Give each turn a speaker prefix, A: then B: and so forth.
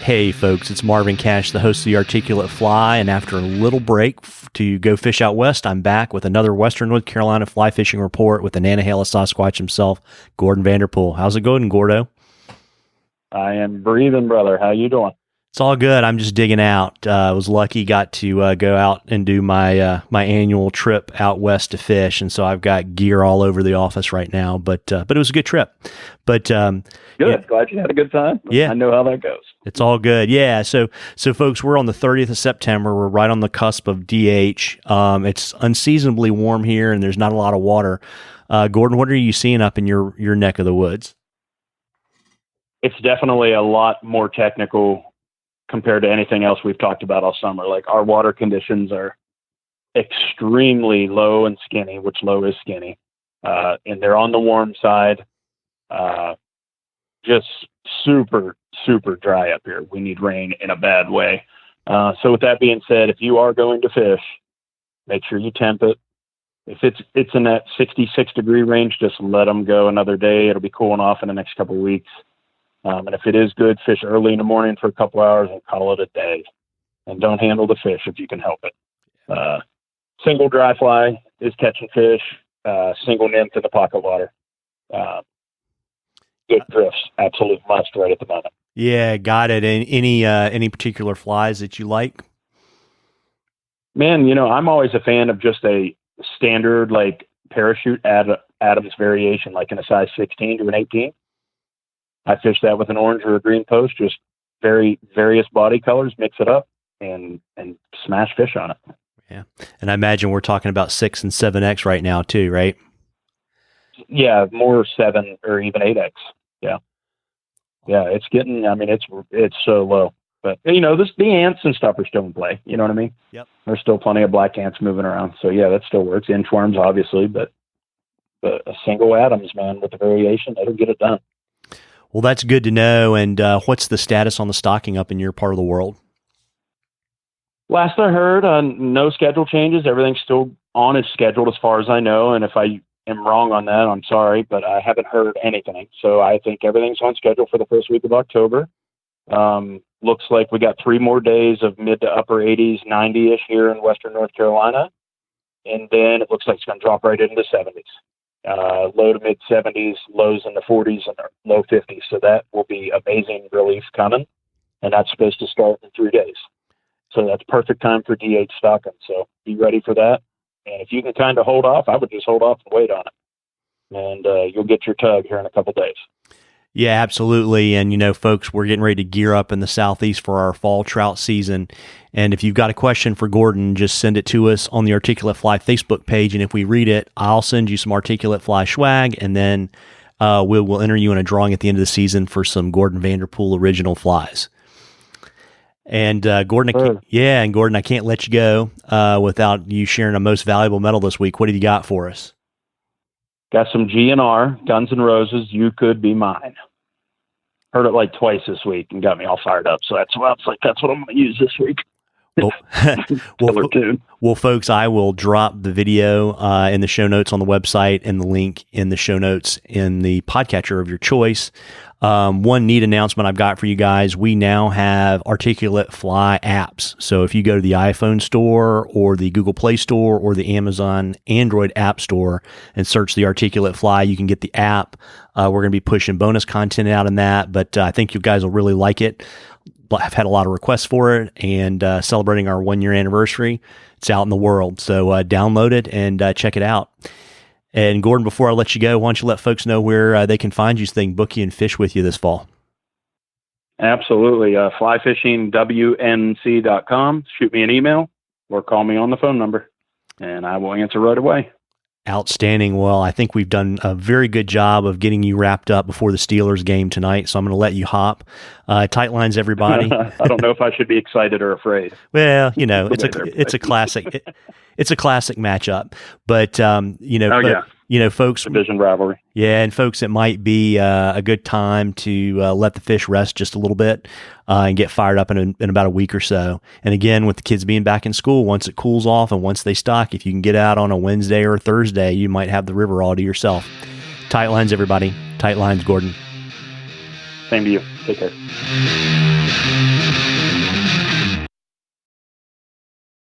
A: Hey folks, it's Marvin Cash, the host of The Articulate Fly, and after a little break to go fish out west, I'm back with another Western North Carolina fly fishing report with the Nantahala Sasquatch himself, Gordon Vanderpool. How's it going, Gordo?
B: I am breathing, brother. How you doing?
A: It's all good. I'm just digging out. I was lucky, got to go out and do my my annual trip out west to fish, and so I've got gear all over the office right now. But it was a good trip. But
B: good. Yeah. Glad you had a good time.
A: Yeah,
B: I know how that goes.
A: It's all good. Yeah. So folks, we're on the 30th of September. We're right on the cusp of DH. It's unseasonably warm here, and there's not a lot of water. Gordon, what are you seeing up in your neck of the woods?
B: It's definitely a lot more technical compared to anything else we've talked about all summer. Like, our water conditions are extremely low and skinny, which low is skinny. And they're on the warm side. Just super, super dry up here. We need rain in a bad way. So with that being said, if you are going to fish, make sure you temp it. If it's in that 66-degree range, just let them go another day. It'll be cooling off in the next couple of weeks. And if it is good, fish early in the morning for a couple hours and call it a day. And don't handle the fish if you can help it. Single dry fly is catching fish. Single nymph in the pocket water. Good drifts, absolute must right at the moment.
A: Yeah, got it. And any particular flies that you like?
B: Man, I'm always a fan of just a standard like parachute Adams variation, like in a size 16 to an 18. I fish that with an orange or a green post, just various body colors, mix it up, and smash fish on it.
A: Yeah, and I imagine we're talking about 6 and 7X right now too, right?
B: Yeah, more 7 or even 8X. Yeah, it's getting. I mean, it's so low, but the ants and stuff are still in play. You know what I mean?
A: Yep.
B: There's still plenty of black ants moving around, so yeah, that still works. Inchworms, obviously, but a single Adams, man, with the variation, that'll get it done.
A: Well, that's good to know. And what's the status on the stocking up in your part of the world?
B: Last I heard, no schedule changes. Everything's still on as scheduled as far as I know. And if I am wrong on that, I'm sorry, but I haven't heard anything. So I think everything's on schedule for the first week of October. Looks like we got 3 more days of mid to upper 80s, 90-ish here in Western North Carolina. And then it looks like it's going to drop right into the 70s. Low to mid 70s, lows in the 40s, and low 50s. So that will be amazing relief coming. And that's supposed to start in 3 days. So that's perfect time for DH stocking. So be ready for that. And if you can kind of hold off, I would just hold off and wait on it. And you'll get your tug here in a couple of days.
A: Yeah, absolutely. And, folks, we're getting ready to gear up in the Southeast for our fall trout season. And if you've got a question for Gordon, just send it to us on the Articulate Fly Facebook page. And if we read it, I'll send you some Articulate Fly swag. And then we'll enter you in a drawing at the end of the season for some Gordon Vanderpool original flies. And Gordon, I can't let you go without you sharing a most valuable medal this week. What have you got for us?
B: Got some GNR, Guns N' Roses, You Could Be Mine. Heard it like twice this week and got me all fired up. So that's what I'm going to use this week.
A: Well, folks, I will drop the video in the show notes on the website and the link in the show notes in the podcatcher of your choice. One neat announcement I've got for you guys. We now have Articulate Fly apps. So if you go to the iPhone store or the Google Play Store or the Amazon Android App Store and search the Articulate Fly, you can get the app. We're going to be pushing bonus content out in that, but I think you guys will really like it. I've had a lot of requests for it, and celebrating our 1-year anniversary. It's out in the world. So download it and check it out. And Gordon, before I let you go, why don't you let folks know where they can find you so they can book you and fish with you this fall?
B: Absolutely. Flyfishingwnc.com. Shoot me an email or call me on the phone number, and I will answer right away.
A: Outstanding. Well, I think we've done a very good job of getting you wrapped up before the Steelers game tonight, so I'm going to let you hop. Tight lines, everybody.
B: I don't know if I should be excited or afraid.
A: Well, it's a classic. It's a classic matchup, but folks,
B: division rivalry.
A: Yeah, and folks, it might be a good time to let the fish rest just a little bit and get fired up in about a week or so. And again, with the kids being back in school, once it cools off and once they stock, if you can get out on a Wednesday or a Thursday, you might have the river all to yourself. Tight lines, everybody. Tight lines, Gordon.
B: Same to you. Take care.
A: you.